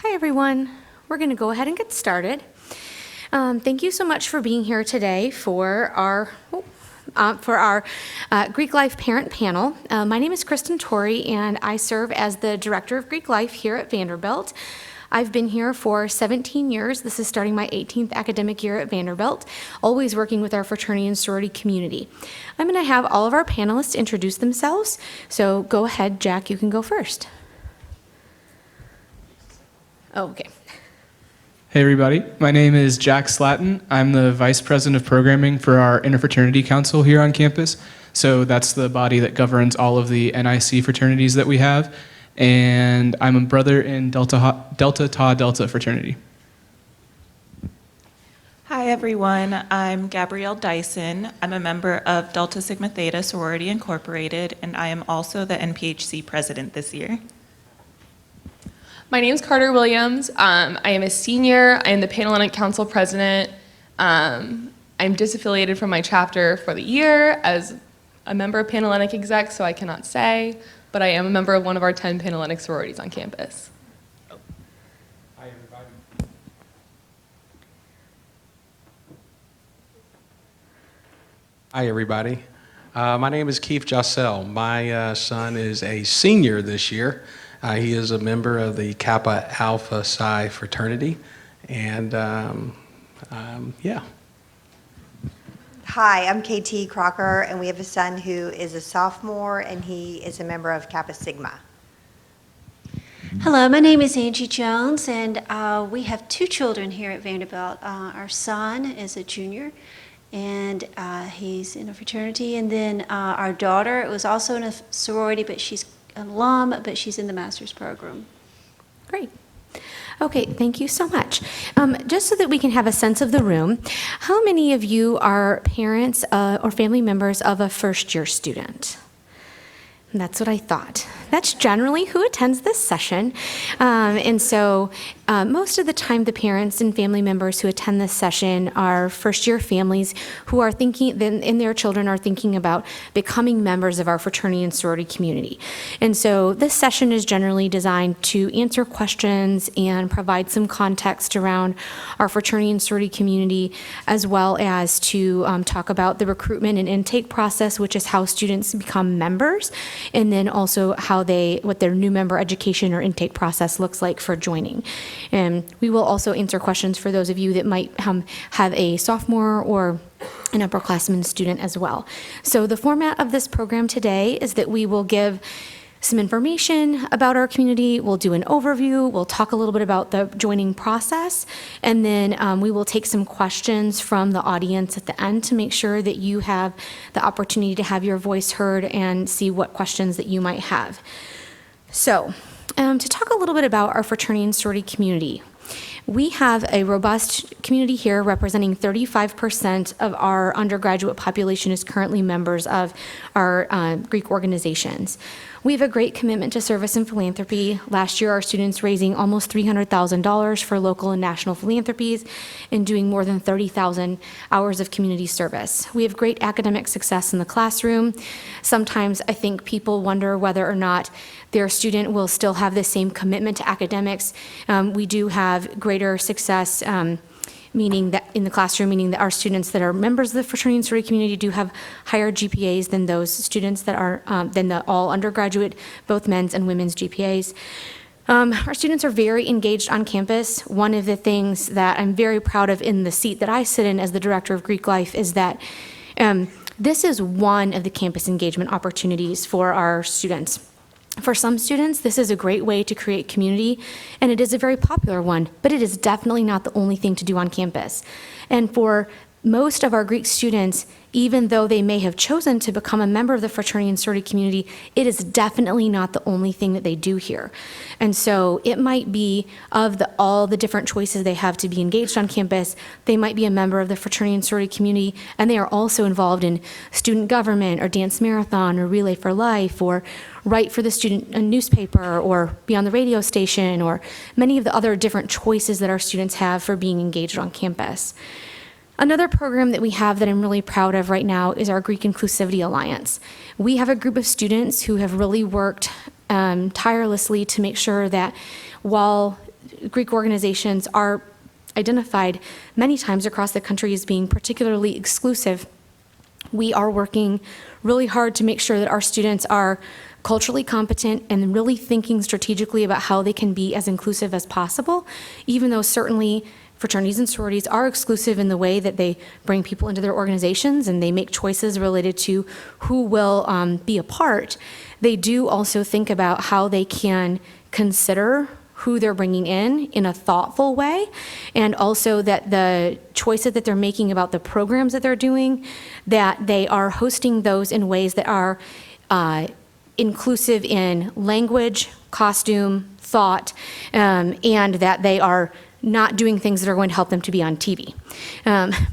Hi everyone. We're going to go ahead and get started. Thank you so much for being here today for our Greek Life Parent Panel. My name is Kristen Torrey, and I serve as the Director of Greek Life here at Vanderbilt. I've been here for 17 years. This is starting my 18th academic year at Vanderbilt, always working with our fraternity and sorority community. I'm going to have all of our panelists introduce themselves. So go ahead, Jack, you can go first. Oh, okay. Hey everybody, my name is Jack Slatton. I'm the Vice President of Programming for our Interfraternity Council here on campus. So that's the body that governs all of the NIC fraternities that we have. And I'm a brother in Delta Tau Delta fraternity. Hi everyone, I'm Gabrielle Dyson. I'm a member of Delta Sigma Theta Sorority Incorporated, and I am also the NPHC president this year. My name is Carter Williams. I am a senior. I am the Panhellenic Council president. I'm disaffiliated from my chapter for the year as a member of Panhellenic exec, so I cannot say, but I am a member of one of our 10 Panhellenic sororities on campus. Hi everybody. Hi everybody. My name is Keith Jossell. My son is a senior this year. He is a member of the Kappa Alpha Psi fraternity, and yeah. Hi, I'm KT Crocker, and we have a son who is a sophomore, and he is a member of Kappa Sigma. Hello, my name is Angie Jones, and we have two children here at Vanderbilt. Our son is a junior, and he's in a fraternity, and then our daughter was also in a sorority, but she's an alum, but she's in the master's program. Great. Okay, thank you so much. Just so that we can have a sense of the room, how many of you are parents or family members of a first-year student? And that's what I thought. That's generally who attends this session. And so most of the time, the parents and family members who attend this session are first-year families who are thinking, and their children are thinking about becoming members of our fraternity and sorority community. And so this session is generally designed to answer questions and provide some context around our fraternity and sorority community, as well as to talk about the recruitment and intake process, which is how students become members, and then also what their new member education or intake process looks like for joining. And we will also answer questions for those of you that might have a sophomore or an upperclassman student as well. So the format of this program today is that we will give some information about our community, we'll do an overview, we'll talk a little bit about the joining process, and then we will take some questions from the audience at the end to make sure that you have the opportunity to have your voice heard and see what questions that you might have. So, to talk a little bit about our fraternity and sorority community, we have a robust community here representing 35% of our undergraduate population is currently members of our Greek organizations. We have a great commitment to service and philanthropy. Last year, our students raising almost $300,000 for local and national philanthropies and doing more than 30,000 hours of community service. We have great academic success in the classroom. Sometimes I think people wonder whether or not their student will still have the same commitment to academics. We do have greater success meaning that in the classroom, meaning that our students that are members of the fraternity and sorority community do have higher GPAs than those students that are, than the all undergraduate, both men's and women's GPAs. Our students are very engaged on campus. One of the things that I'm very proud of in the seat that I sit in as the Director of Greek Life is that this is one of the campus engagement opportunities for our students. For some students, this is a great way to create community, and it is a very popular one, but it is definitely not the only thing to do on campus. And for most of our Greek students, even though they may have chosen to become a member of the fraternity and sorority community, it is definitely not the only thing that they do here. And so it might be of all the different choices they have to be engaged on campus, they might be a member of the fraternity and sorority community, and they are also involved in student government or dance marathon or Relay for Life or write for the student newspaper or be on the radio station or many of the other different choices that our students have for being engaged on campus. Another program that we have that I'm really proud of right now is our Greek Inclusivity Alliance. We have a group of students who have really worked tirelessly to make sure that while Greek organizations are identified many times across the country as being particularly exclusive, we are working really hard to make sure that our students are culturally competent and really thinking strategically about how they can be as inclusive as possible, even though certainly fraternities and sororities are exclusive in the way that they bring people into their organizations and they make choices related to who will be a part. They do also think about how they can consider who they're bringing in a thoughtful way, and also that the choices that they're making about the programs that they're doing, that they are hosting those in ways that are inclusive in language, costume, thought, and that they are not doing things that are going to help them to be on TV.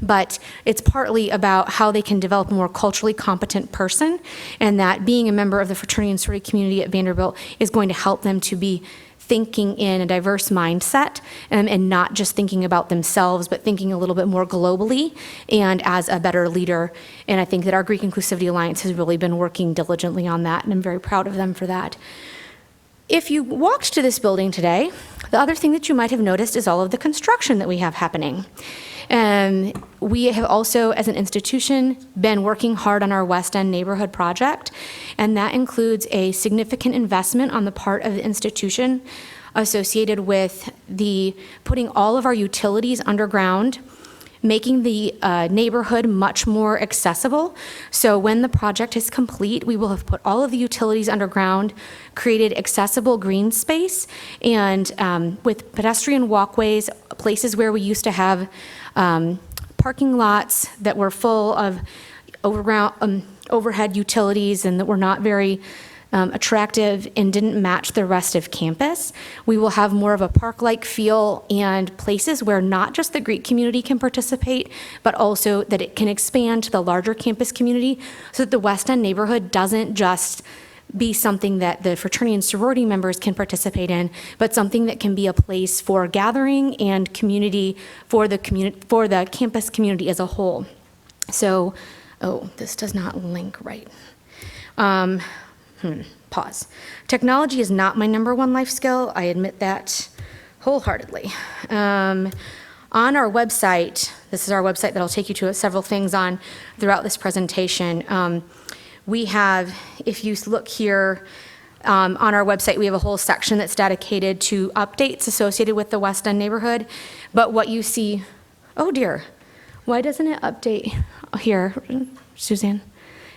But it's partly about how they can develop a more culturally competent person, and that being a member of the fraternity and sorority community at Vanderbilt is going to help them to be thinking in a diverse mindset, and not just thinking about themselves, but thinking a little bit more globally and as a better leader. And I think that our Greek Inclusivity Alliance has really been working diligently on that, and I'm very proud of them for that. If you walked to this building today, the other thing that you might have noticed is all of the construction that we have happening. We have also, as an institution, been working hard on our West End neighborhood project, and that includes a significant investment on the part of the institution associated with putting all of our utilities underground, making the neighborhood much more accessible. So when the project is complete, we will have put all of the utilities underground, created accessible green space, and with pedestrian walkways, places where we used to have parking lots that were full of overhead utilities and that were not very attractive and didn't match the rest of campus. We will have more of a park-like feel and places where not just the Greek community can participate, but also that it can expand to the larger campus community, so that the West End neighborhood doesn't just be something that the fraternity and sorority members can participate in, but something that can be a place for gathering and community for the campus community as a whole. So, this does not link right. Pause. Technology is not my number one life skill. I admit that wholeheartedly. On our website, this is our website that I'll take you to several things on throughout this presentation. We have, if you look here on our website, we have a whole section that's dedicated to updates associated with the West End neighborhood. But what you see, oh dear, why doesn't it update here, Suzanne?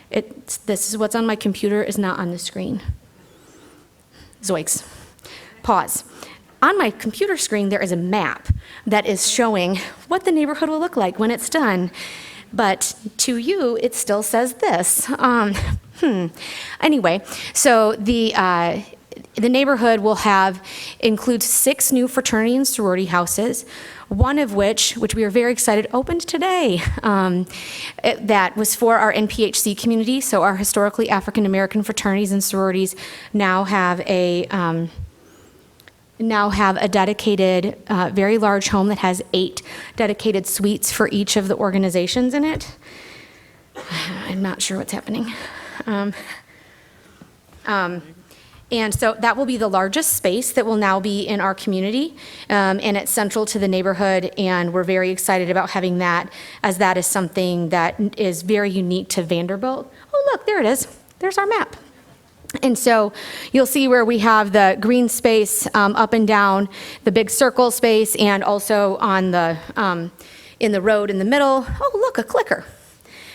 This is what's on my computer is not on the screen. Zoinks. Pause. On my computer screen, there is a map that is showing what the neighborhood will look like when it's done. But to you, it still says this. Anyway, so the neighborhood will includes 6 new fraternity and sorority houses, one of which we are very excited, opened today. That was for our NPHC community, so our historically African American fraternities and sororities now have a dedicated, very large home that has 8 dedicated suites for each of the organizations in it. I'm not sure what's happening. And so that will be the largest space that will now be in our community, and it's central to the neighborhood, and we're very excited about having that, as that is something that is very unique to Vanderbilt. Oh, look, there it is. There's our map. And so you'll see where we have the green space up and down, the big circle space, and also on the in the road in the middle. Oh, look, a clicker.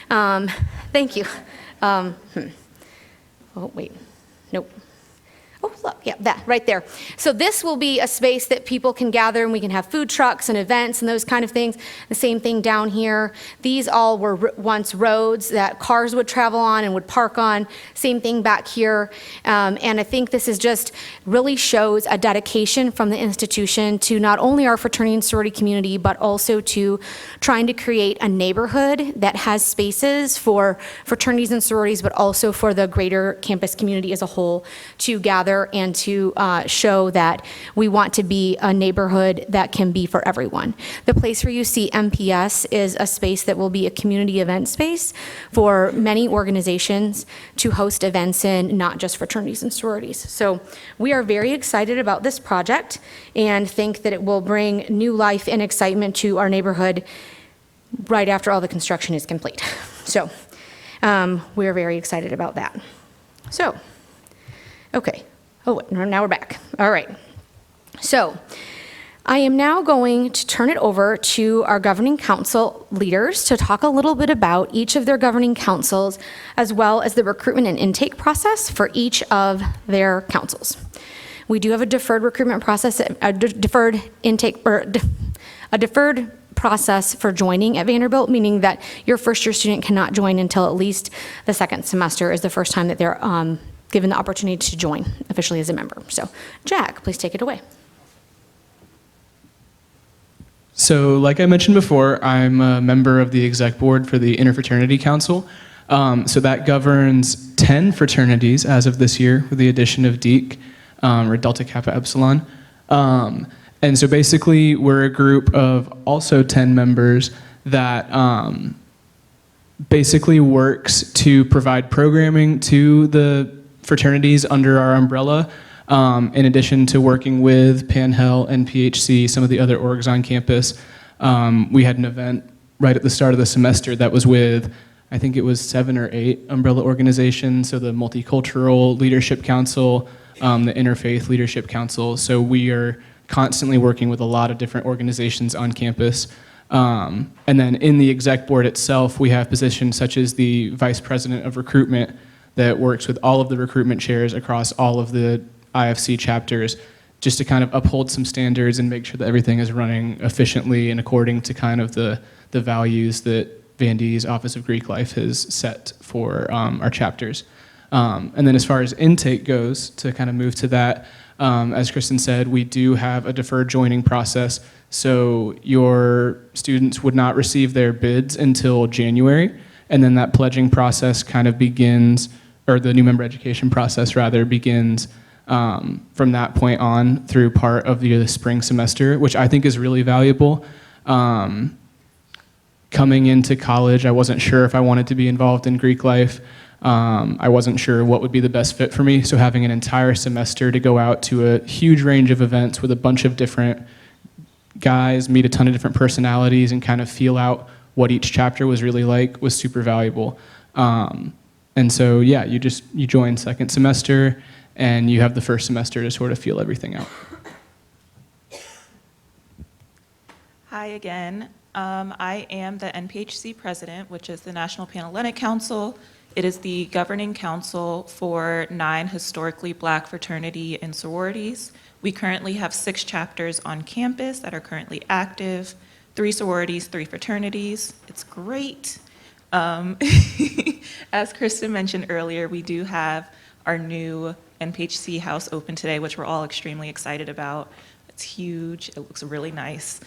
Thank you. Oh, wait. Nope. Oh, look, yeah, that right there. So this will be a space that people can gather, and we can have food trucks and events and those kind of things. The same thing down here. These all were once roads that cars would travel on and would park on. Same thing back here. And I think this is just really shows a dedication from the institution to not only our fraternity and sorority community, but also to trying to create a neighborhood that has spaces for fraternities and sororities, but also for the greater campus community as a whole to gather together and to show that we want to be a neighborhood that can be for everyone. The place where you see MPS is a space that will be a community event space for many organizations to host events in, not just fraternities and sororities. So we are very excited about this project and think that it will bring new life and excitement to our neighborhood right after all the construction is complete. So we're very excited about that. So, okay. Oh, now we're back. All right. So I am now going to turn it over to our governing council leaders to talk a little bit about each of their governing councils, as well as the recruitment and intake process for each of their councils. We do have a deferred recruitment process, a deferred intake, or a deferred process for joining at Vanderbilt, meaning that your first year student cannot join until at least the second semester is the first time that they're given the opportunity to join officially as a member. So Jack, please take it away. So like I mentioned before, I'm a member of the exec board for the Interfraternity Council. So that governs 10 fraternities as of this year with the addition of DEEC, or Delta Kappa Epsilon. And so basically, we're a group of also 10 members that basically works to provide programming to the fraternities under our umbrella, in addition to working with PanHel and PHC, some of the other orgs on campus. We had an event right at the start of the semester that was with, I think it was 7 or 8 umbrella organizations, so the Multicultural Leadership Council, the Interfaith Leadership Council. So we are constantly working with a lot of different organizations on campus. And then in the exec board itself, we have positions such as the vice president of recruitment that works with all of the recruitment chairs across all of the IFC chapters, just to kind of uphold some standards and make sure that everything is running efficiently and according to kind of the values that Vandy's Office of Greek Life has set for our chapters. And then as far as intake goes, to kind of move to that, as Kristen said, we do have a deferred joining process, so your students would not receive their bids until January, and then that pledging process kind of begins, or the new member education process rather begins from that point on through part of the spring semester, which I think is really valuable. Coming into college, I wasn't sure if I wanted to be involved in Greek life. I wasn't sure what would be the best fit for me, so having an entire semester to go out to a huge range of events with a bunch of different guys, meet a ton of different personalities, and kind of feel out what each chapter was really like was super valuable. And so, yeah, you join second semester, and you have the first semester to sort of feel everything out. Hi again. I am the NPHC president, which is the National Panhellenic Council. It is the governing council for 9 historically Black fraternity and sororities. We currently have 6 chapters on campus that are currently active, 3 sororities, 3 fraternities. It's great. As Kristen mentioned earlier, we do have our new NPHC house open today, which we're all extremely excited about. It's huge. It looks really nice.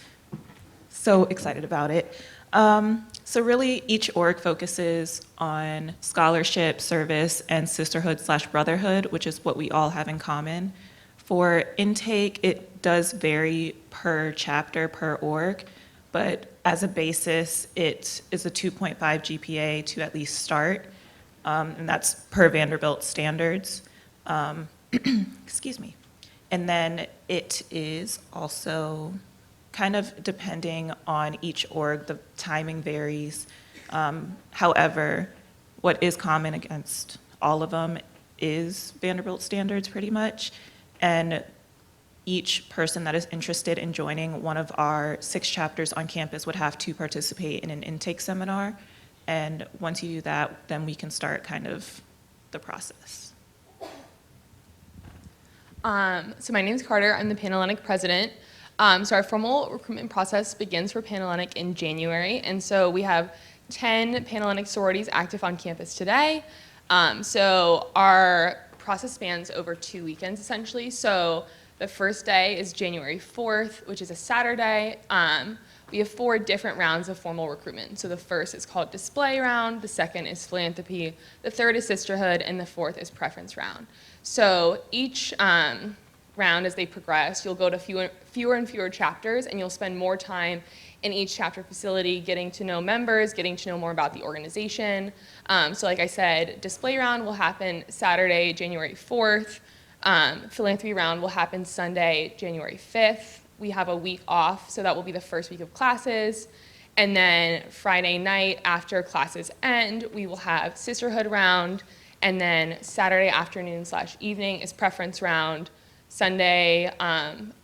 So excited about it. So really, each org focuses on scholarship, service, and sisterhood/brotherhood, which is what we all have in common. For intake, it does vary per chapter, per org, but as a basis, it is a 2.5 GPA to at least start, and that's per Vanderbilt standards. Excuse me. And then it is also kind of depending on each org, the timing varies. However, what is common against all of them is Vanderbilt standards pretty much. And each person that is interested in joining one of our 6 chapters on campus would have to participate in an intake seminar. And once you do that, then we can start kind of the process. So my name is Carter. I'm the Panhellenic president. So our formal recruitment process begins for Panhellenic in January, and so we have 10 Panhellenic sororities active on campus today. So our process spans over 2 weekends, essentially. So the first day is January 4th, which is a Saturday, we have 4 different rounds of formal recruitment. So the first is called display round, the second is philanthropy, the third is sisterhood, and the fourth is preference round. So each round, as they progress, you'll go to fewer and fewer chapters, and you'll spend more time in each chapter facility getting to know members, getting to know more about the organization. So like I said, display round will happen Saturday, January 4th. Philanthropy round will happen Sunday, January 5th. We have a week off, so that will be the first week of classes. And then Friday night after classes end, we will have sisterhood round. And then Saturday afternoon/evening is preference round. Sunday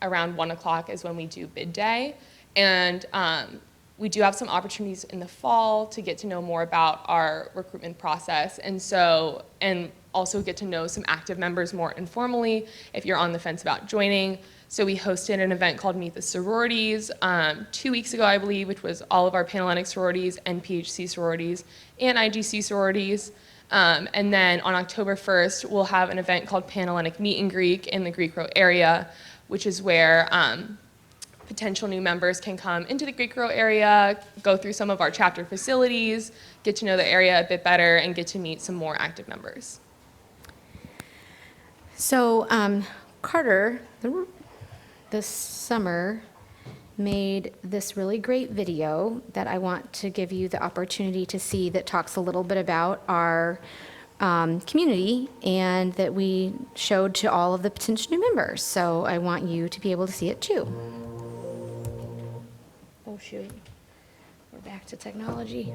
around 1 o'clock is when we do bid day. And we do have some opportunities in the fall to get to know more about our recruitment process. And also get to know some active members more informally if you're on the fence about joining. So we hosted an event called Meet the Sororities 2 weeks ago, I believe, which was all of our Panhellenic sororities and PHC sororities and IGC sororities. And then on October 1st, we'll have an event called Panhellenic Meet and Greet in the Greek Row area, which is where potential new members can come into the Greek Row area, go through some of our chapter facilities, get to know the area a bit better, and get to meet some more active members. So Carter, this summer, made this really great video that I want to give you the opportunity to see that talks a little bit about our community and that we showed to all of the potential new members. So I want you to be able to see it too. Oh shoot, we're back to technology.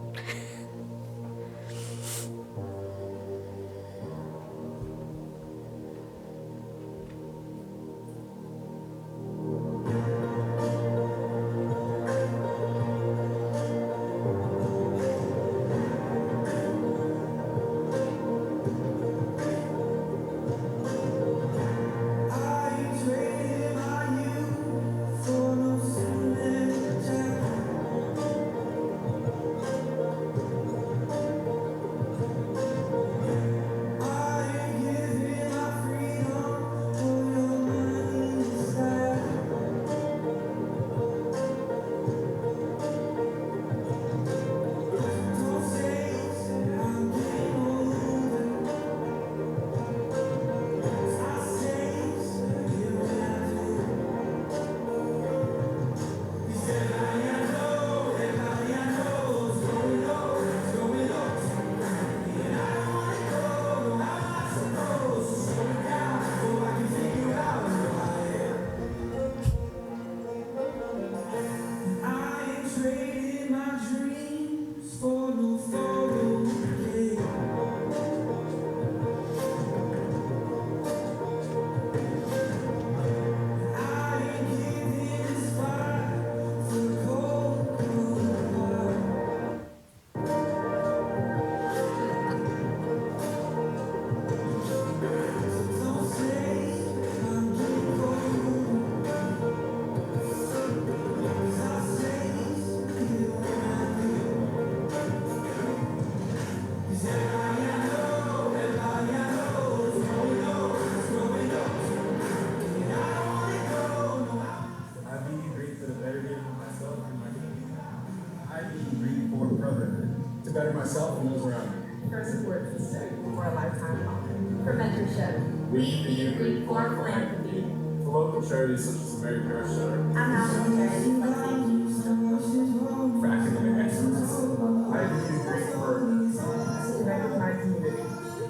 To better myself and those around me. For support system for a lifetime bond. For mentorship. We be Greek for philanthropy. For local charities such as the Mary Parish Center. And national charities like St. Jude's. For academic excellence. I be Greek for To recognize community.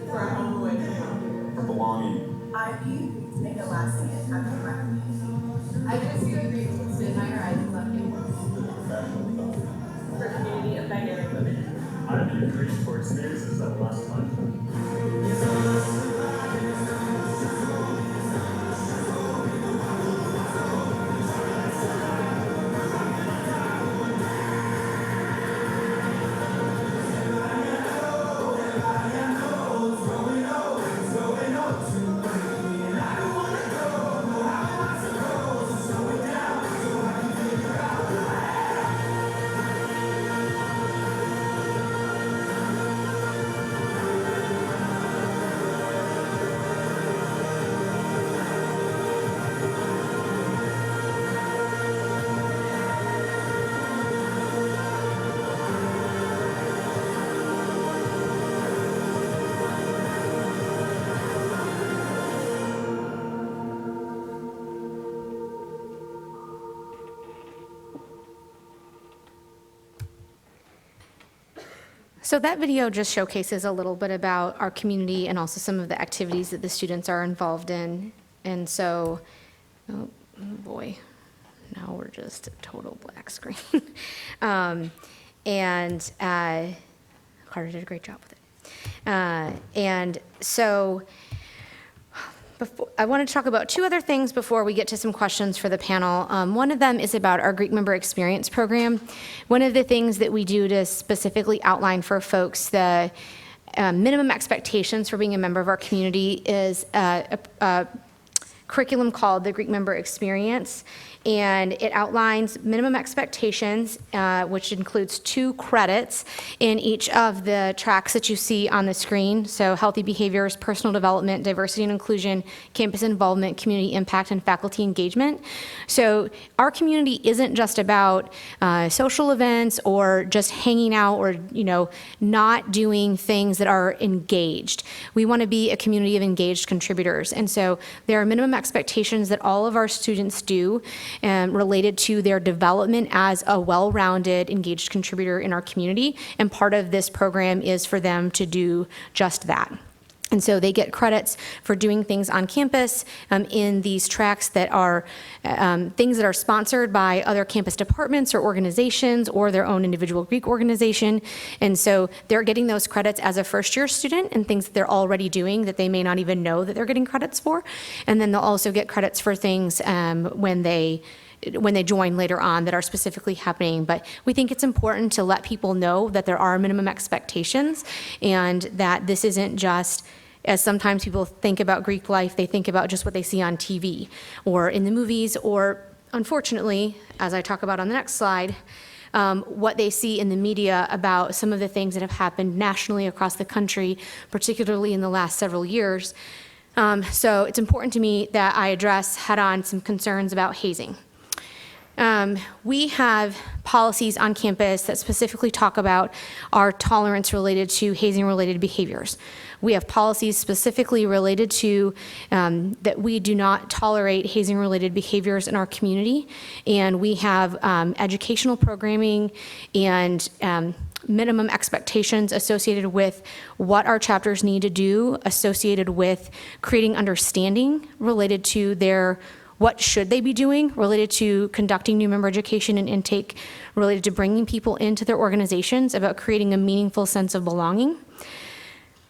For a humble way to come. for belonging. I be to make a lasting impact on my community. I just feel great to expand my horizons on campus. For a community of dynamic women. I be Greek for experiences that last lifetime. So that video just showcases a little bit about our community and also some of the activities that the students are involved in. And so, oh boy, now we're just a total black screen. And Carter did a great job with it. And so I want to talk about two other things before we get to some questions for the panel. One of them is about our Greek Member Experience Program. One of the things that we do to specifically outline for folks the minimum expectations for being a member of our community is a curriculum called the Greek Member Experience, and it outlines minimum expectations, which includes 2 credits in each of the tracks that you see on the screen. So healthy behaviors, personal development, diversity and inclusion, campus involvement, community impact, and faculty engagement. So our community isn't just about social events or just hanging out or, not doing things that are engaged. We want to be a community of engaged contributors. And so there are minimum expectations that all of our students do related to their development as a well-rounded, engaged contributor in our community. And part of this program is for them to do just that. And so they get credits for doing things on campus in these tracks that are things that are sponsored by other campus departments or organizations or their own individual Greek organization. And so they're getting those credits as a first-year student and things that they're already doing that they may not even know that they're getting credits for. And then they'll also get credits for things when they join later on that are specifically happening. But we think it's important to let people know that there are minimum expectations and that this isn't just, as sometimes people think about Greek life, they think about just what they see on TV or in the movies, or unfortunately, as I talk about on the next slide, what they see in the media about some of the things that have happened nationally across the country, particularly in the last several years. So it's important to me that I address head-on some concerns about hazing. We have policies on campus that specifically talk about our tolerance related to hazing-related behaviors. We have policies specifically related to that we do not tolerate hazing-related behaviors in our community, and we have educational programming and minimum expectations associated with what our chapters need to do, associated with creating understanding related to their what should they be doing related to conducting new member education and intake, related to bringing people into their organizations, about creating a meaningful sense of belonging.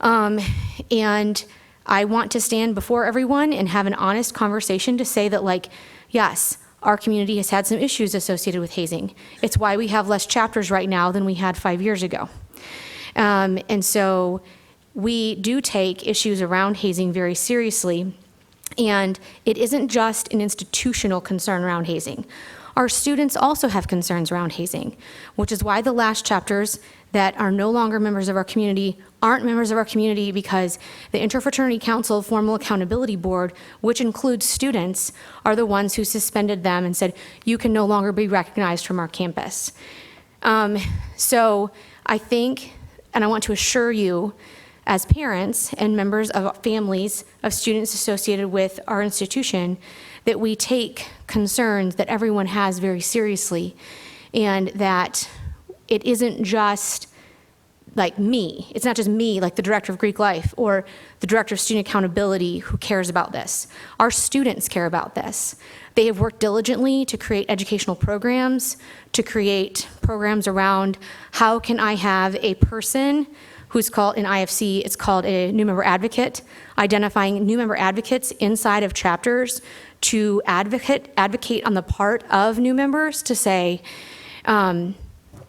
And I want to stand before everyone and have an honest conversation to say that, yes, our community has had some issues associated with hazing. It's why we have less chapters right now than we had 5 years ago. And so we do take issues around hazing very seriously. And it isn't just an institutional concern around hazing. Our students also have concerns around hazing, which is why the last chapters that are no longer members of our community aren't members of our community, because the Interfraternity Council Formal Accountability Board, which includes students, are the ones who suspended them and said, you can no longer be recognized from our campus. So I think, and I want to assure you, as parents and members of families of students associated with our institution, that we take concerns that everyone has very seriously, and that it isn't just me. It's not just me, like the director of Greek life or the director of student accountability, who cares about this. Our students care about this. They have worked diligently to create educational programs, to create programs around how can I have a person who's called, in IFC, it's called a new member advocate, identifying new member advocates inside of chapters to advocate on the part of new members to say,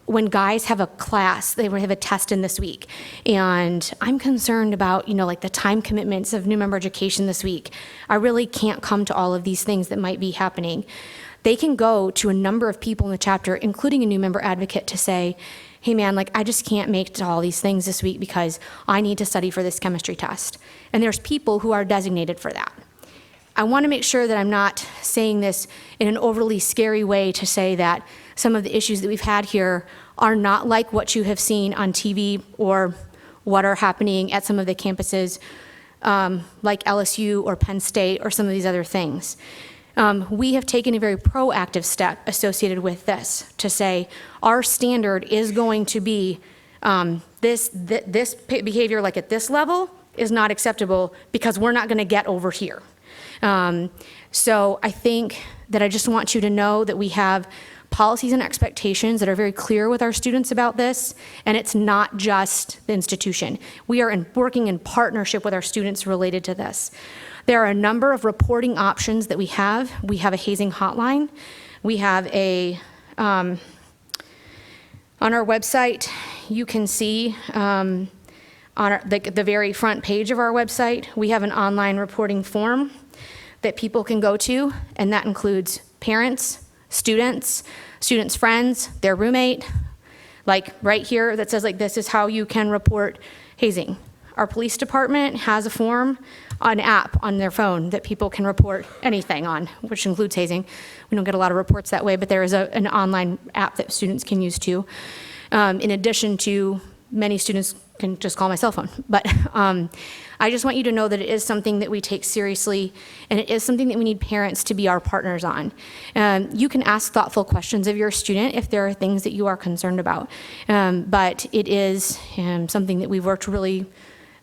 when guys have a class, they have a test in this week, and I'm concerned about, the time commitments of new member education this week. I really can't come to all of these things that might be happening. They can go to a number of people in the chapter, including a new member advocate, to say, hey man, I just can't make it to all these things this week because I need to study for this chemistry test. And there's people who are designated for that. I want to make sure that I'm not saying this in an overly scary way to say that some of the issues that we've had here are not like what you have seen on TV or what are happening at some of the campuses like LSU or Penn State or some of these other things. We have taken a very proactive step associated with this to say our standard is going to be This behavior, like at this level, is not acceptable because we're not going to get over here. So I think that I just want you to know that we have policies and expectations that are very clear with our students about this, and it's not just the institution. We are working in partnership with our students related to this. There are a number of reporting options that we have. We have a hazing hotline. We have on our website, you can see on the very front page of our website, we have an online reporting form that people can go to, and that includes parents, students' friends, their roommate, like right here that says like this is how you can report hazing. Our police department has a form, an app on their phone that people can report anything on, which includes hazing. We don't get a lot of reports that way, but there is an online app that students can use too. In addition to, many students can just call my cell phone. But I just want you to know that it is something that we take seriously, and it is something that we need parents to be our partners on. You can ask thoughtful questions of your student if there are things that you are concerned about. But it is something that we've worked really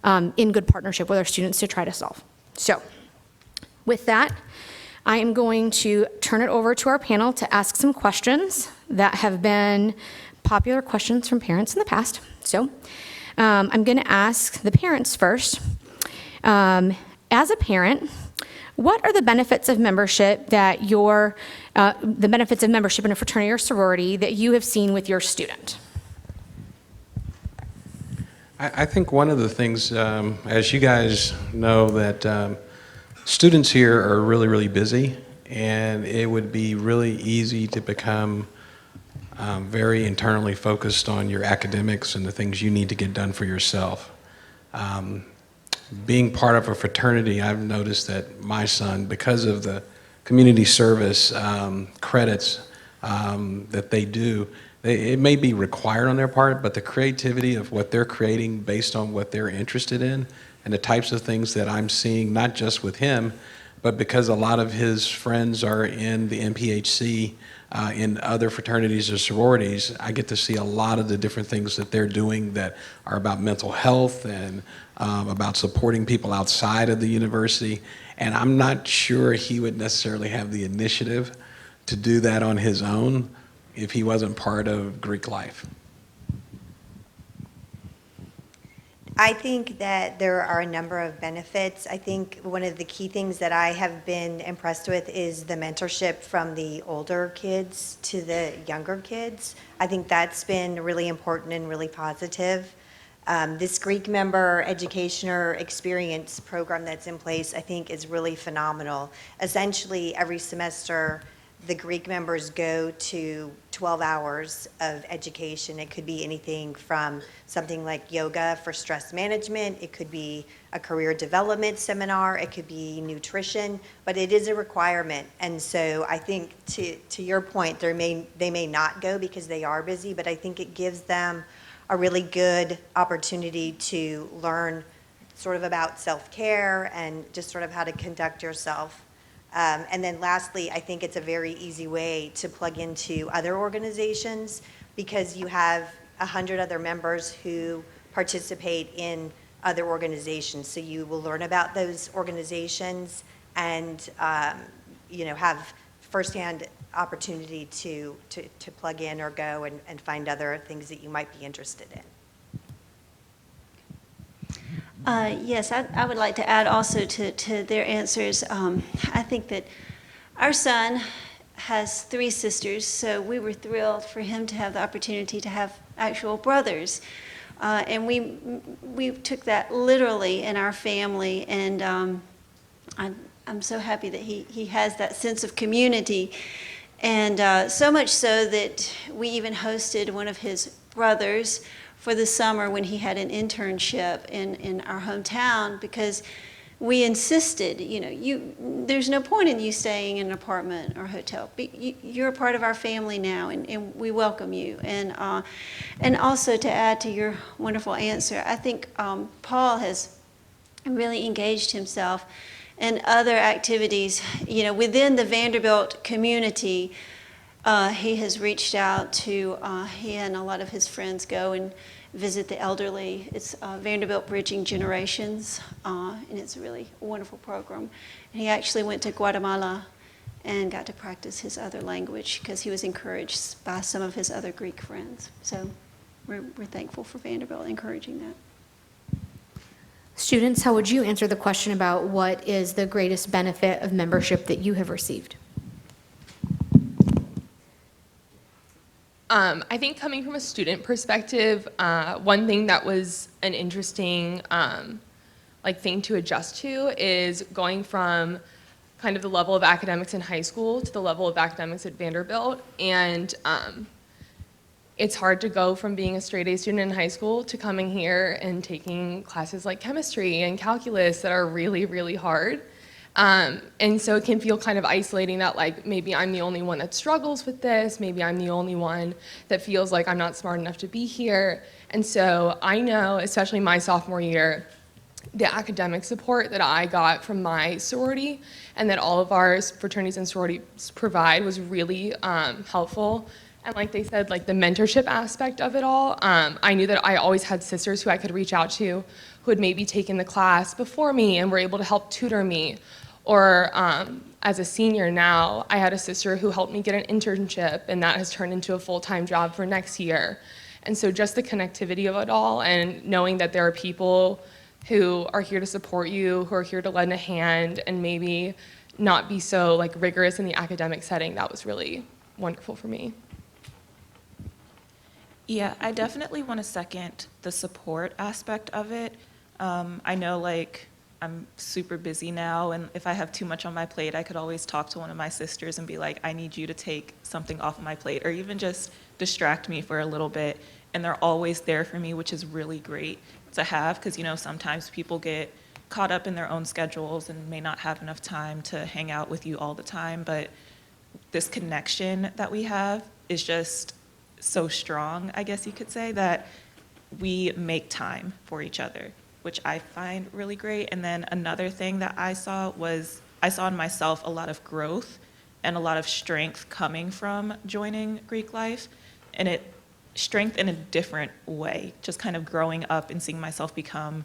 in good partnership with our students to try to solve. So with that, I am going to turn it over to our panel to ask some questions that have been popular questions from parents in the past. So I'm going to ask the parents first. As a parent, what are the benefits of membership that the benefits of membership in a fraternity or sorority that you have seen with your student? I think one of the things, as you guys know, that students here are really, really busy, and it would be really easy to become very internally focused on your academics and the things you need to get done for yourself. Being part of a fraternity, I've noticed that my son, because of the community service credits that they do, it may be required on their part, but the creativity of what they're creating based on what they're interested in and the types of things that I'm seeing, not just with him, but because a lot of his friends are in the MPHC, in other fraternities or sororities, I get to see a lot of the different things that they're doing that are about mental health and about supporting people outside of the university. And I'm not sure he would necessarily have the initiative to do that on his own if he wasn't part of Greek life. I think that there are a number of benefits. I think one of the key things that I have been impressed with is the mentorship from the older kids to the younger kids. I think that's been really important and really positive. This Greek member education or experience program that's in place, I think, is really phenomenal. Essentially, every semester, the Greek members go to 12 hours of education. It could be anything from something like yoga for stress management. It could be a career development seminar. It could be nutrition, but it is a requirement. And so I think to your point, they may not go because they are busy, but I think it gives them a really good opportunity to learn sort of about self-care and just sort of how to conduct yourself. And then lastly, I think it's a very easy way to plug into other organizations because you have 100 other members who participate in other organizations. So you will learn about those organizations and have firsthand opportunity to plug in or go and find other things that you might be interested in. Yes, I would like to add also to their answers. I think that our son has 3 sisters, so we were thrilled for him to have the opportunity to have actual brothers. And we took that literally in our family, and I'm so happy that he has that sense of community. And so much so that we even hosted one of his brothers for the summer when he had an internship in our hometown, because we insisted, there's no point in you staying in an apartment or hotel. You're a part of our family now, and we welcome you. And also to add to your wonderful answer, I think Paul has really engaged himself in other activities, within the Vanderbilt community. He has reached out to, he and a lot of his friends go visit the elderly. It's Vanderbilt Bridging Generations, and it's a really wonderful program. And he actually went to Guatemala and got to practice his other language because he was encouraged by some of his other Greek friends. So we're thankful for Vanderbilt encouraging that. Students, how would you answer the question about what is the greatest benefit of membership that you have received? I think coming from a student perspective, one thing that was an interesting thing to adjust to is going from kind of the level of academics in high school to the level of academics at Vanderbilt. And it's hard to go from being a straight A student in high school to coming here and taking classes like chemistry and calculus that are really, really hard. And so it can feel kind of isolating that like maybe I'm the only one that struggles with this, maybe I'm the only one that feels like I'm not smart enough to be here. And so I know, especially my sophomore year, the academic support that I got from my sorority and that all of our fraternities and sororities provide was really helpful. And like they said, like the mentorship aspect of it all, I knew that I always had sisters who I could reach out to who had maybe taken the class before me and were able to help tutor me. Or as a senior now, I had a sister who helped me get an internship, and that has turned into a full-time job for next year. And so just the connectivity of it all and knowing that there are people who are here to support you, who are here to lend a hand and maybe not be so like rigorous in the academic setting, that was really wonderful for me. Yeah, I definitely want to second the support aspect of it. I know like I'm super busy now, and if I have too much on my plate, I could always talk to one of my sisters and be like, I need you to take something off of my plate, or even just distract me for a little bit. And they're always there for me, which is really great to have, because you know sometimes people get caught up in their own schedules and may not have enough time to hang out with you all the time. But this connection that we have is just so strong, I guess you could say, that we make time for each other, which I find really great. And then another thing that I saw in myself a lot of growth and a lot of strength coming from joining Greek life, and strength in a different way, just kind of growing up and seeing myself become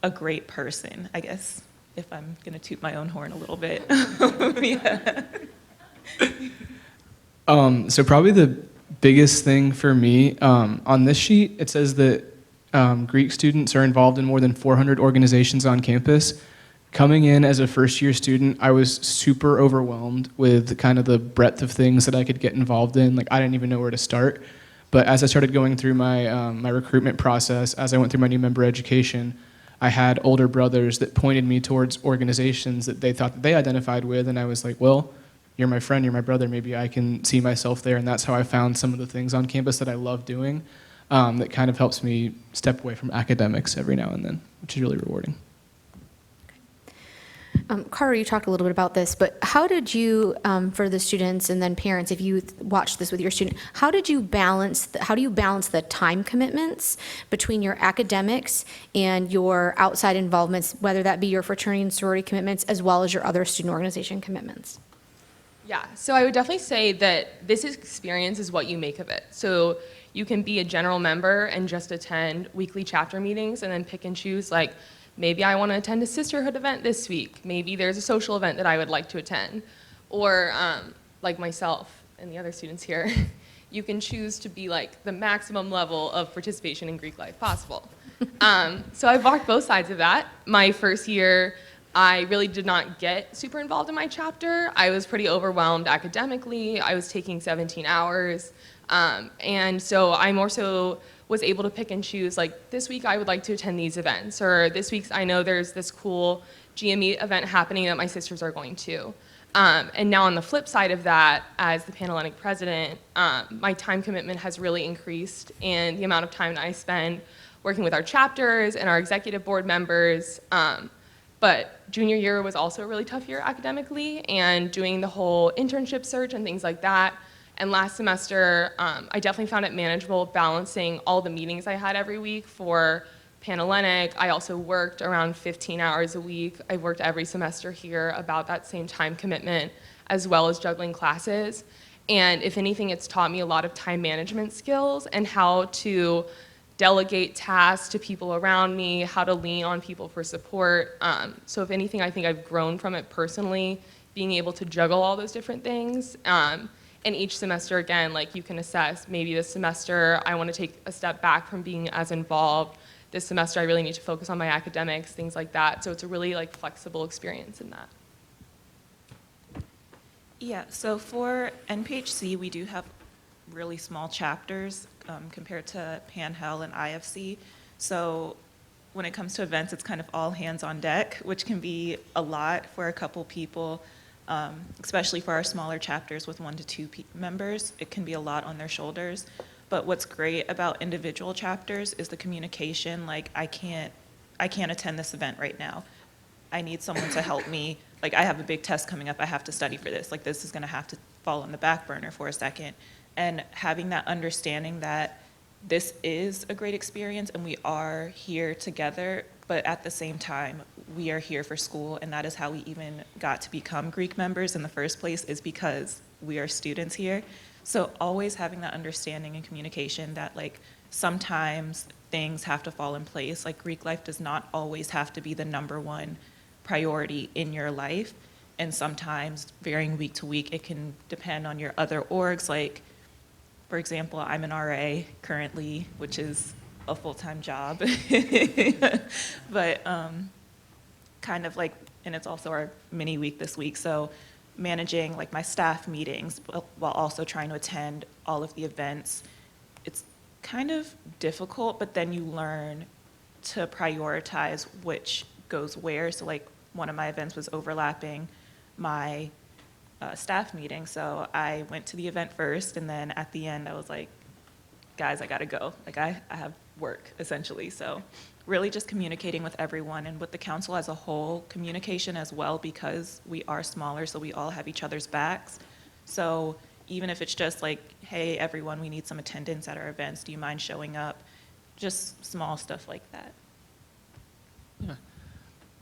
a great person, I guess, if I'm gonna toot my own horn a little bit. Yeah. So probably the biggest thing for me, on this sheet, it says that Greek students are involved in more than 400 organizations on campus. Coming in as a first-year student, I was super overwhelmed with kind of the breadth of things that I could get involved in. Like, I didn't even know where to start. But as I started going through my my recruitment process, as I went through my new member education, I had older brothers that pointed me towards organizations that they thought that they identified with, and I was like, well, you're my friend, you're my brother, maybe I can see myself there. And that's how I found some of the things on campus that I love doing. That kind of helps me step away from academics every now and then, which is really rewarding. Carter, you talked a little bit about this, but how did you, for the students and then parents, if you watched this with your student, how do you balance the time commitments between your academics and your outside involvements, whether that be your fraternity and sorority commitments as well as your other student organization commitments? Yeah, so I would definitely say that this experience is what you make of it. So you can be a general member and just attend weekly chapter meetings and then pick and choose, like, maybe I want to attend a sisterhood event this week. Maybe there's a social event that I would like to attend. Or like myself and the other students here, you can choose to be like the maximum level of participation in Greek life possible. So I've walked both sides of that. My first year, I really did not get super involved in my chapter. I was pretty overwhelmed academically. I was taking 17 hours. And so I more so was able to pick and choose, like, this week I would like to attend these events, or this week I know there's this cool GME event happening that my sisters are going to. And now on the flip side of that, as the Panhellenic president, my time commitment has really increased, and the amount of time that I spend working with our chapters and our executive board members. But junior year was also a really tough year academically, and doing the whole internship search and things like that. And last semester, I definitely found it manageable balancing all the meetings I had every week for Panhellenic. I also worked around 15 hours a week. I worked every semester here about that same time commitment, as well as juggling classes. And if anything, it's taught me a lot of time management skills and how to delegate tasks to people around me, how to lean on people for support. So if anything, I think I've grown from it personally, being able to juggle all those different things. And each semester, again, like you can assess, maybe this semester I want to take a step back from being as involved. This semester I really need to focus on my academics, things like that. So it's a really like flexible experience in that. Yeah, so for NPHC, we do have really small chapters compared to Pan-Hel and IFC. So when it comes to events, it's kind of all hands on deck, which can be a lot for a couple people, especially for our smaller chapters with 1 to 2 members. It can be a lot on their shoulders. But what's great about individual chapters is the communication. Like, I can't attend this event right now. I need someone to help me. Like, I have a big test coming up. I have to study for this. Like, this is going to have to fall on the back burner for a second. And having that understanding that this is a great experience and we are here together, but at the same time, we are here for school, and that is how we even got to become Greek members in the first place, is because we are students here. So always having that understanding and communication that, like, sometimes things have to fall in place. Like, Greek life does not always have to be the #1 priority in your life. And sometimes, varying week to week, it can depend on your other orgs. Like, for example, I'm an RA currently, which is a full-time job. But kind of like, and it's also our mini week this week. So managing like my staff meetings while also trying to attend all of the events, it's kind of difficult, but then you learn to prioritize which goes where. So like one of my events was overlapping my staff meeting. So I went to the event first, and then at the end I was like, guys, I gotta go. Like I have work essentially. So really just communicating with everyone and with the council as a whole, communication as well, because we are smaller, so we all have each other's backs. So even if it's just like, hey, everyone, we need some attendance at our events. Do you mind showing up? Just small stuff like that. Yeah.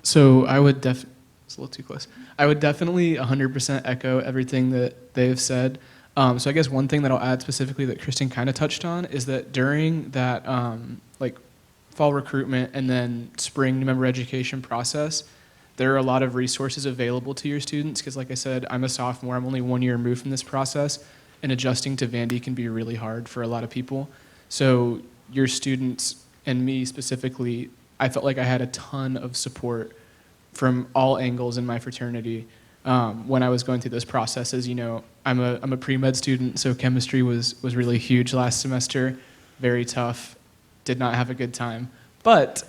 So I would it's a little too close. I would definitely 100% echo everything that they've said. So I guess one thing that I'll add specifically that Kristen kind of touched on is that during that like fall recruitment and then spring new member education process, there are a lot of resources available to your students because, like I said, I'm a sophomore. I'm only 1 year removed from this process, and adjusting to Vandy can be really hard for a lot of people. So your students and me specifically, I felt like I had a ton of support from all angles in my fraternity when I was going through those processes. You know, I'm a pre-med student, so chemistry was really huge last semester, very tough, did not have a good time. But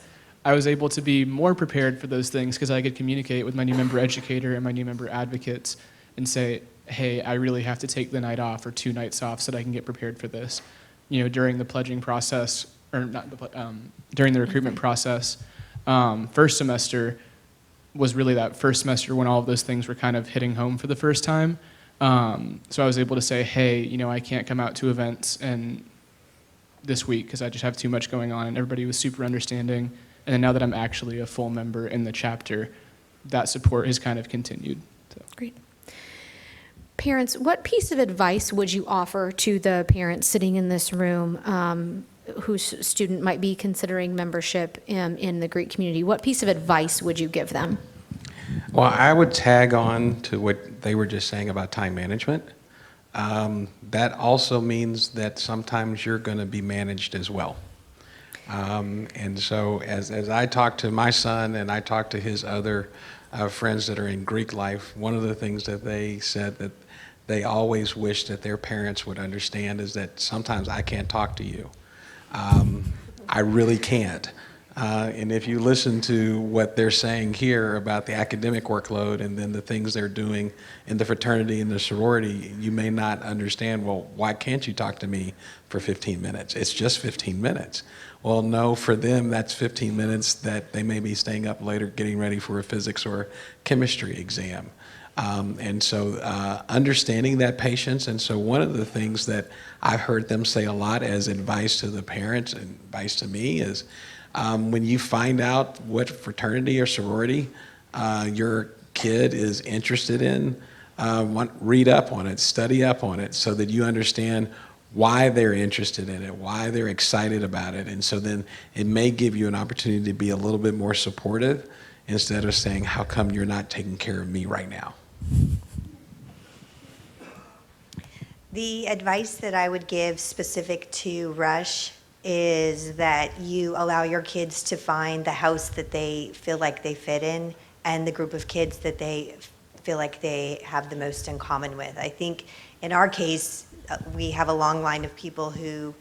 I was able to be more prepared for those things because I could communicate with my new member educator and my new member advocates and say, hey, I really have to take the night off or 2 nights off so that I can get prepared for this. You know, during the pledging process, or not, during the recruitment process, first semester was really that first semester when all of those things were kind of hitting home for the first time. So I was able to say, hey, you know, I can't come out to events and this week because I just have too much going on, and everybody was super understanding. And then now that I'm actually a full member in the chapter, that support has kind of continued. So. Great. Parents, what piece of advice would you offer to the parents sitting in this room whose student might be considering membership in the Greek community? What piece of advice would you give them? Well, I would tag on to what they were just saying about time management. That also means that sometimes you're going to be managed as well. And so as I talk to my son and I talk to his other friends that are in Greek life, one of the things that they said that they always wish that their parents would understand is that sometimes I can't talk to you. I really can't. And if you listen to what they're saying here about the academic workload and then the things they're doing in the fraternity and the sorority, you may not understand, well, why can't you talk to me for 15 minutes? It's just 15 minutes. Well, no, for them, that's 15 minutes that they may be staying up later getting ready for a physics or chemistry exam. And so understanding that patience, and so one of the things that I've heard them say a lot as advice to the parents and advice to me is when you find out what fraternity or sorority your kid is interested in, read up on it, study up on it so that you understand why they're interested in it, why they're excited about it. And so then it may give you an opportunity to be a little bit more supportive instead of saying, how come you're not taking care of me right now? The advice that I would give specific to Rush is that you allow your kids to find the house that they feel like they fit in and the group of kids that they feel like they have the most in common with. I think in our case, we have a long line of people who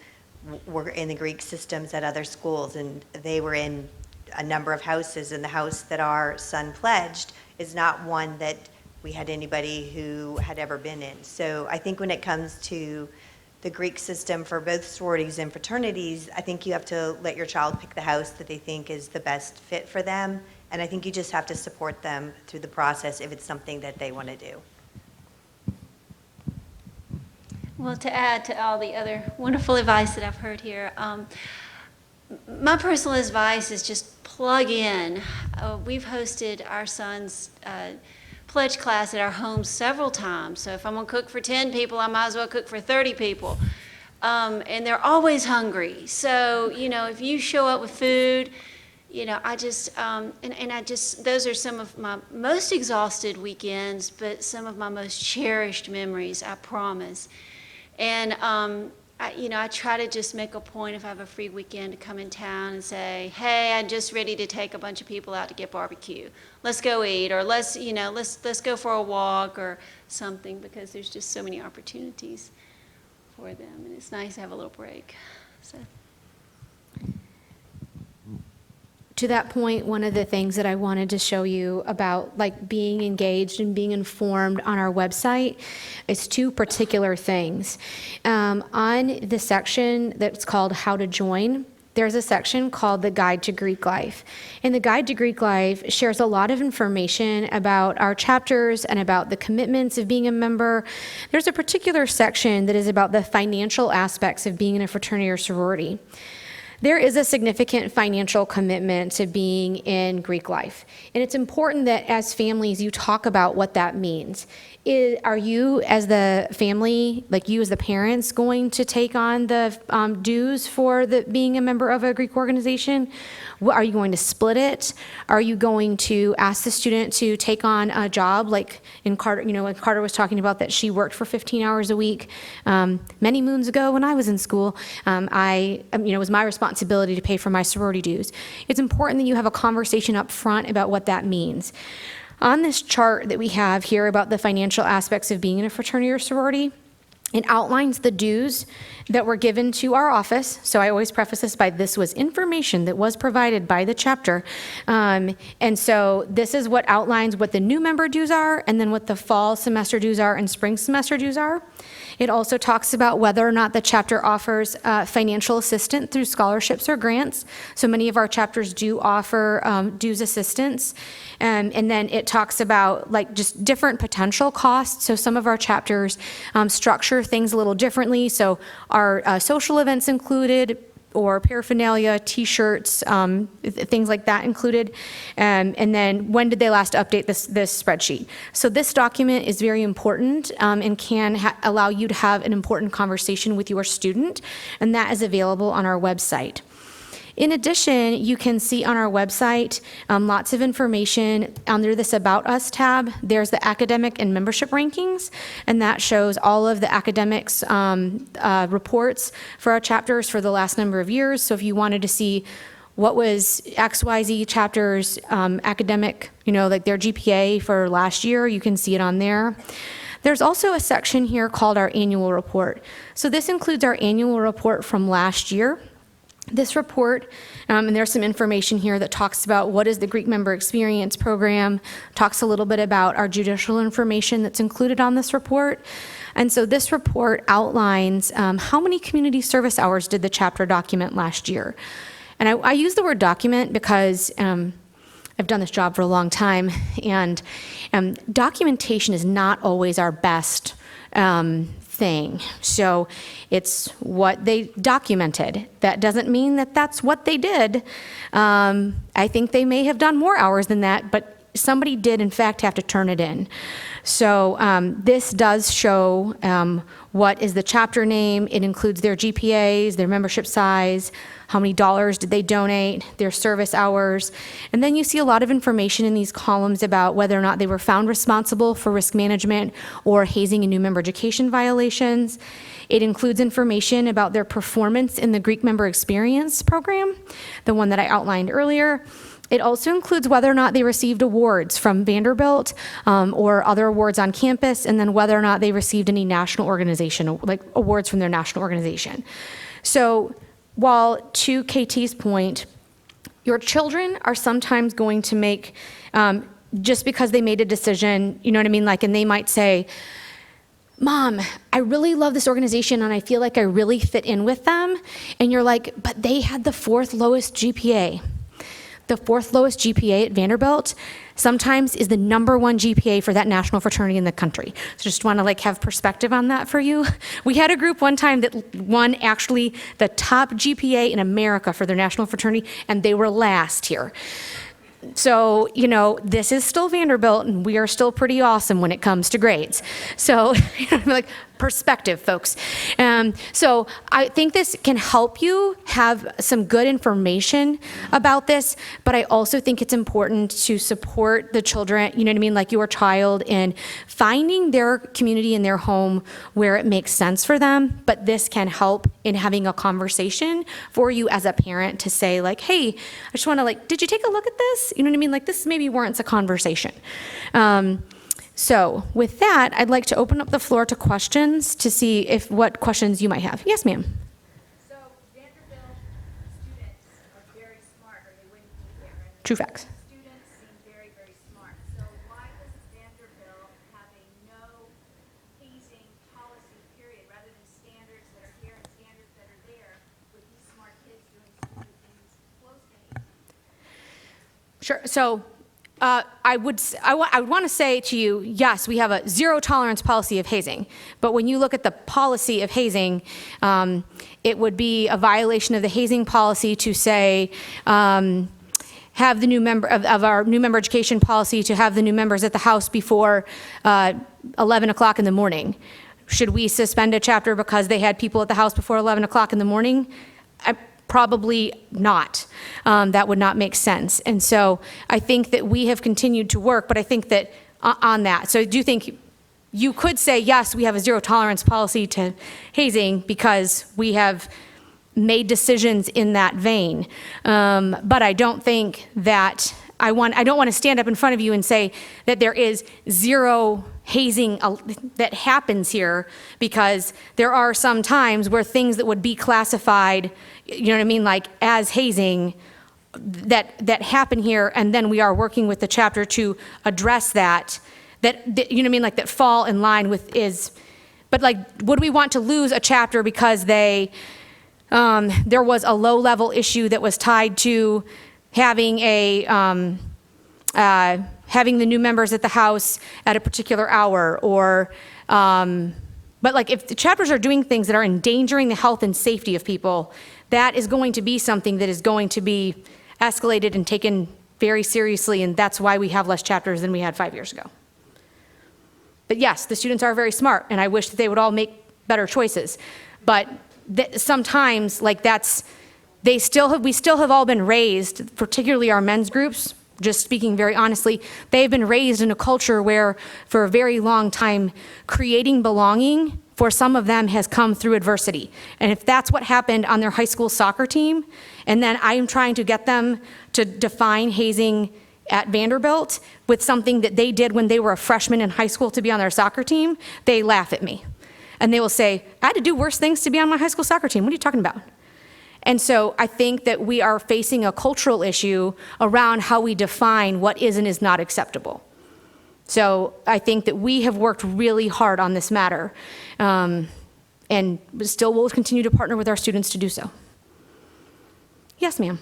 were in the Greek systems at other schools, and they were in a number of houses, and the house that our son pledged is not one that we had anybody who had ever been in. So I think when it comes to the Greek system for both sororities and fraternities, I think you have to let your child pick the house that they think is the best fit for them. And I think you just have to support them through the process if it's something that they want to do. Well, to add to all the other wonderful advice that I've heard here, my personal advice is just plug in. We've hosted our son's pledge class at our home several times. So if I'm going to cook for 10 people, I might as well cook for 30 people. And they're always hungry. So, if you show up with food, I just, those are some of my most exhausted weekends, but some of my most cherished memories, I promise. And, I try to just make a point if I have a free weekend to come in town and say, hey, I'm just ready to take a bunch of people out to get barbecue. Let's go eat, or let's go for a walk or something, because there's just so many opportunities for them, and it's nice to have a little break. So. To that point, one of the things that I wanted to show you about being engaged and being informed on our website is two particular things. On the section that's called How to Join, there's a section called the Guide to Greek Life. And the Guide to Greek Life shares a lot of information about our chapters and about the commitments of being a member. There's a particular section that is about the financial aspects of being in a fraternity or sorority. There is a significant financial commitment to being in Greek life. And it's important that as families, you talk about what that means. Are you, as the family, you as the parents, going to take on the dues for being a member of a Greek organization? Are you going to split it? Are you going to ask the student to take on a job like in Carter, when Carter was talking about that she worked for 15 hours a week many moons ago when I was in school. It was my responsibility to pay for my sorority dues. It's important that you have a conversation up front about what that means. On this chart that we have here about the financial aspects of being in a fraternity or sorority, it outlines the dues that were given to our office. So I always preface this by this was information that was provided by the chapter. And so this is what outlines what the new member dues are and then what the fall semester dues are and spring semester dues are. It also talks about whether or not the chapter offers financial assistance through scholarships or grants. So many of our chapters do offer dues assistance. And then it talks about just different potential costs. So some of our chapters structure things a little differently. So our social events included, or paraphernalia, T-shirts, things like that included. And then when did they last update this spreadsheet? So this document is very important and can allow you to have an important conversation with your student, and that is available on our website. In addition, you can see on our website lots of information under this About Us tab. There's the academic and membership rankings, and that shows all of the academics reports for our chapters for the last number of years. So if you wanted to see what was XYZ chapters academic, their GPA for last year, you can see it on there. There's also a section here called our annual report. So this includes our annual report from last year. This report, and there's some information here that talks about what is the Greek Member Experience Program, talks a little bit about our judicial information that's included on this report. And so this report outlines how many community service hours did the chapter document last year. And I use the word document because I've done this job for a long time, and documentation is not always our best thing. So it's what they documented. That doesn't mean that that's what they did. I think they may have done more hours than that, but somebody did in fact have to turn it in. So this does show what is the chapter name. It includes their GPAs, their membership size, how many dollars did they donate, their service hours. And then you see a lot of information in these columns about whether or not they were found responsible for risk management or hazing and new member education violations. It includes information about their performance in the Greek Member Experience program, the one that I outlined earlier. It also includes whether or not they received awards from Vanderbilt or other awards on campus, and then whether or not they received any national organization, like awards from their national organization. So while to KT's point, your children are sometimes going to make, just because they made a decision, you know what I mean? Like, and they might say, Mom, I really love this organization and I feel like I really fit in with them. And you're like, but they had the 4th lowest GPA. The 4th lowest GPA at Vanderbilt sometimes is the #1 GPA for that national fraternity in the country. So just want to like have perspective on that for you. We had a group one time that won actually the top GPA in America for their national fraternity, and they were last here. So, you know, this is still Vanderbilt, and we are still pretty awesome when it comes to grades. So, like, perspective, folks. So I think this can help you have some good information about this, but I also think it's important to support the children, you know what I mean, like your child, in finding their community in their home where it makes sense for them, but this can help in having a conversation for you as a parent to say like, hey, I just want to like, did you take a look at this? You know what I mean? Like this maybe warrants a conversation. So with that, I'd like to open up the floor to questions to see what questions you might have. Yes, ma'am. So Vanderbilt students are very smart, or they wouldn't be here. And True facts. Students seem very, very smart. So why does Vanderbilt have a no hazing policy, period, rather than standards that are here and standards that are there, with these smart kids doing stupid things close to hazing? Sure. So I would want to say to you, yes, we have a zero tolerance policy of hazing. But when you look at the policy of hazing, it would be a violation of the hazing policy to say, have the new member of our new member education policy to have the new members at the house before 11 o'clock in the morning. Should we suspend a chapter because they had people at the house before 11 o'clock in the morning? Probably not. That would not make sense. And so I think that we have continued to work, but I think that on that. So I do think you could say, yes, we have a zero tolerance policy to hazing because we have made decisions in that vein. But I don't think that I don't want to stand up in front of you and say that there is zero hazing that happens here, because there are some times where things that would be classified, you know what I mean, like as hazing that happen here, and then we are working with the chapter to address that you know what I mean, like that fall in line with but like, would we want to lose a chapter because there was a low level issue that was tied to having having the new members at the house at a particular hour, or but like if the chapters are doing things that are endangering the health and safety of people, that is going to be something that is going to be escalated and taken very seriously, and that's why we have less chapters than we had 5 years ago. But yes, the students are very smart, and I wish that they would all make better choices. But sometimes, like we still have all been raised, particularly our men's groups, just speaking very honestly, they've been raised in a culture where for a very long time, creating belonging for some of them has come through adversity. And if that's what happened on their high school soccer team, and then I'm trying to get them to define hazing at Vanderbilt with something that they did when they were a freshman in high school to be on their soccer team, they laugh at me. And they will say, I had to do worse things to be on my high school soccer team. What are you talking about? And so I think that we are facing a cultural issue around how we define what is and is not acceptable. So I think that we have worked really hard on this matter, and still will continue to partner with our students to do so. Yes, ma'am.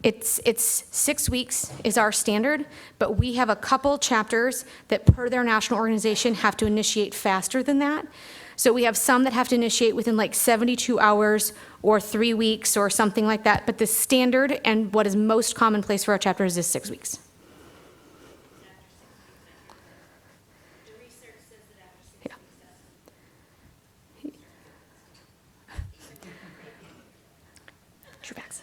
It's 6 weeks is our standard, but we have a couple chapters that per their national organization have to initiate faster than that. So we have some that have to initiate within like 72 hours or 3 weeks or something like that. But the standard and what is most commonplace for our chapters is 6 weeks. The research says that after 6 Yeah. weeks, True facts.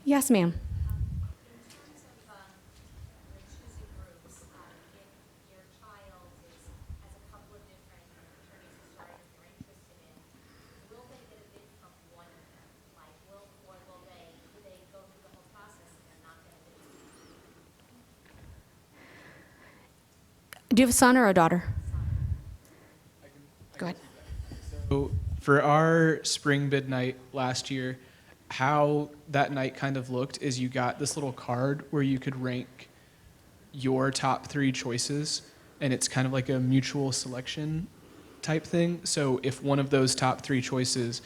Yes, ma'am. in terms of the choosing groups, if your child has a couple of different fraternities to start if they're interested in, will they get a bid from one of them? Like, will they go through the whole process and they're not going to bid? Do you have a son or a daughter? Go ahead. So for our spring bid night last year, how that night kind of looked is you got this little card where you could rank your top 3 choices, and it's kind of like a mutual selection type thing. So if one of those top 3 choices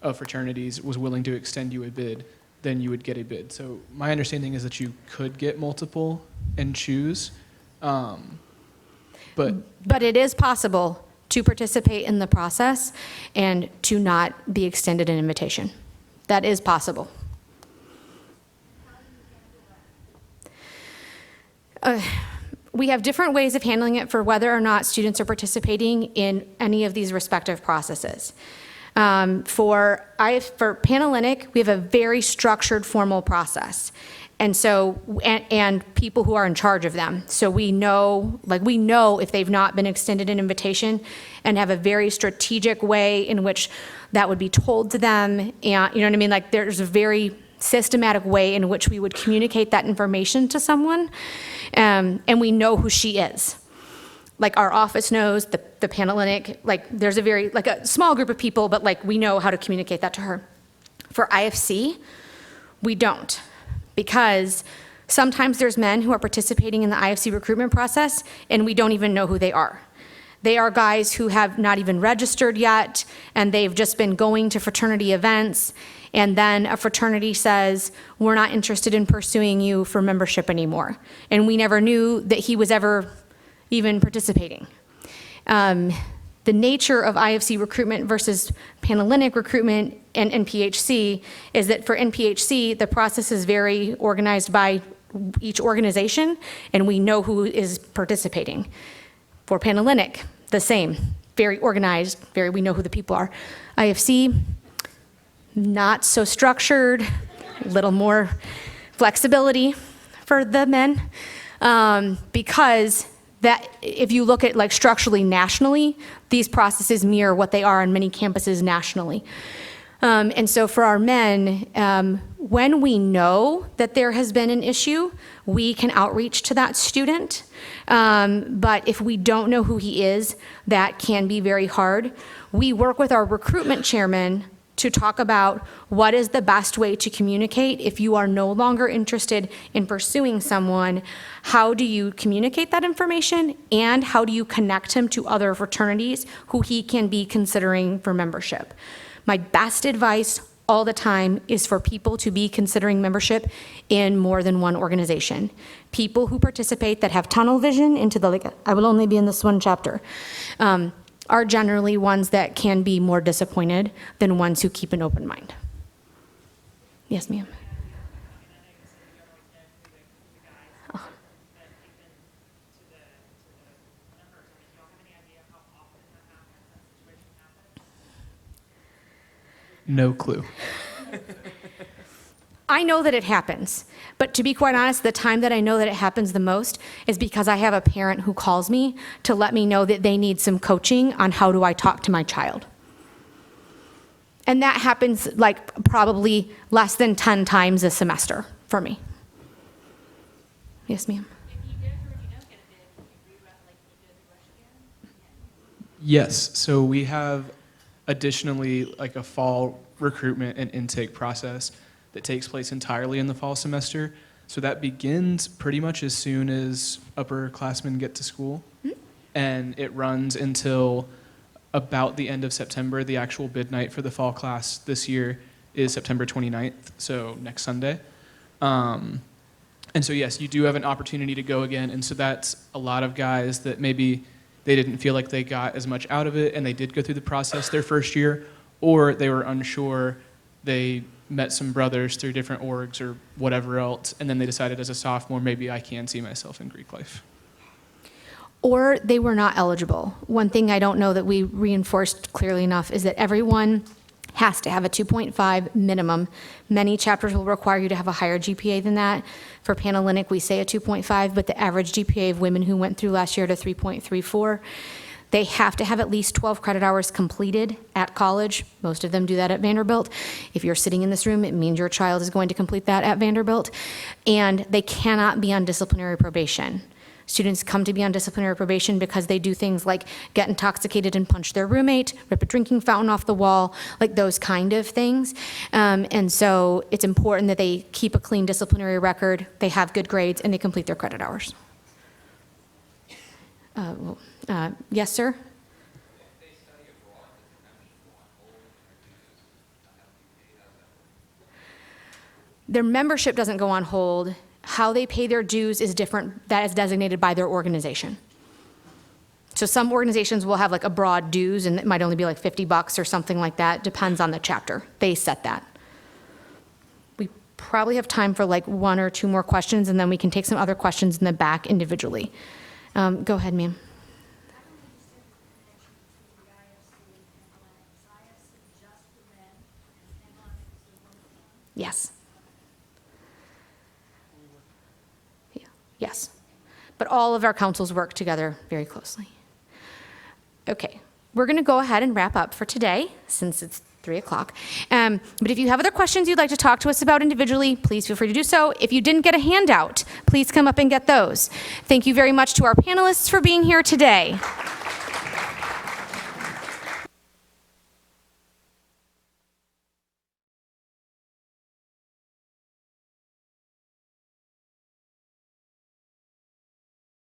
of fraternities was willing to extend you a bid, then you would get a bid. So my understanding is that you could get multiple and choose, but But it is possible to participate in the process and to not be extended an invitation. That is possible. We have different ways of handling it for whether or not students are participating in any of these respective processes. For Panhellenic, we have a very structured formal process. And so, and people who are in charge of them. So we know if they've not been extended an invitation and have a very strategic way in which that would be told to them. And you know what I mean? Like there's a very systematic way in which we would communicate that information to someone. And we know who she is. Like our office knows, the Panhellenic, like there's a small group of people, but like we know how to communicate that to her. For IFC, we don't. Because sometimes there's men who are participating in the IFC recruitment process and we don't even know who they are. They are guys who have not even registered yet and they've just been going to fraternity events, and then a fraternity says, we're not interested in pursuing you for membership anymore. And we never knew that he was ever even participating. The nature of IFC recruitment versus Panhellenic recruitment and NPHC is that for NPHC, the process is very organized by each organization, and we know who is participating. For Panhellenic, the same, very organized, we know who the people are. IFC, not so structured, a little more flexibility for the men, because that if you look at like structurally nationally, these processes mirror what they are on many campuses nationally. And so for our men, when we know that there has been an issue, we can outreach to that student. But if we don't know who he is, that can be very hard. We work with our recruitment chairman to talk about what is the best way to communicate. If you are no longer interested in pursuing someone, how do you communicate that information, and how do you connect him to other fraternities who he can be considering for membership? My best advice all the time is for people to be considering membership in more than one organization. People who participate that have tunnel vision into the, like, I will only be in this one chapter, are generally ones that can be more disappointed than ones who keep an open mind. Yes, ma'am. no clue. I know that it happens, but to be quite honest, the time that I know that it happens the most is because I have a parent who calls me to let me know that they need some coaching on how do I talk to my child. And that happens like probably less than 10 times a semester for me. Yes, ma'am. If you go through and you don't get a bid, can you do the rush again? Yes, so we have additionally like a fall recruitment and intake process that takes place entirely in the fall semester. So that begins pretty much as soon as upperclassmen get to school, and it runs until about the end of September. The actual bid night for the fall class this year is September 29th, so next Sunday. And so yes, you do have an opportunity to go again, and so that's a lot of guys that maybe they didn't feel like they got as much out of it, and they did go through the process their first year, or they were unsure, they met some brothers through different orgs or whatever else, and then they decided as a sophomore, maybe I can see myself in Greek life. Or they were not eligible. One thing I don't know that we reinforced clearly enough is that everyone has to have a 2.5 minimum. Many chapters will require you to have a higher GPA than that. For Panhellenic, we say a 2.5, but the average GPA of women who went through last year to 3.34. They have to have at least 12 credit hours completed at college. Most of them do that at Vanderbilt. If you're sitting in this room, it means your child is going to complete that at Vanderbilt. And they cannot be on disciplinary probation. Students come to be on disciplinary probation because they do things like get intoxicated and punch their roommate, rip a drinking fountain off the wall, like those kind of things. And so it's important that they keep a clean disciplinary record, they have good grades, and they complete their credit hours. Yes, sir? Their membership doesn't go on hold. How they pay their dues is different. That is designated by their organization. So some organizations will have like a broad dues, and it might only be like $50 or something like that. Depends on the chapter. They set that. We probably have time for like one or two more questions, and then we can take some other questions in the back individually. Go ahead, ma'am. Yes. Yes. But all of our councils work together very closely. Okay, we're going to go ahead and wrap up for today since it's 3 o'clock. But if you have other questions you'd like to talk to us about individually, please feel free to do so. If you didn't get a handout, please come up and get those. Thank you very much to our panelists for being here today.